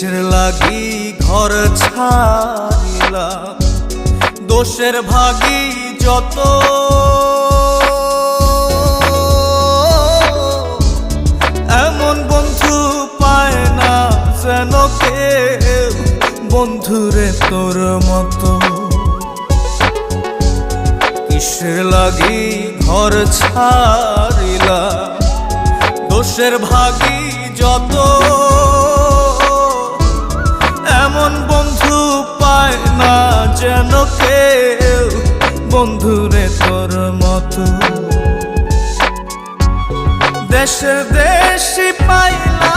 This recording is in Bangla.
কিসের লাগি ঘর ছাড়িলাম, দোষের ভাগী যত, এমন বন্ধু পায় না যেন কেউ, বন্ধুরে তোর মতো। কিসের লাগি ঘর ছাড়িলাম, দোষের ভাগী যত, এমন বন্ধু পায় না যেন কেউ, বন্ধুরে তোর মতো। দেশে দেশি পাইলাম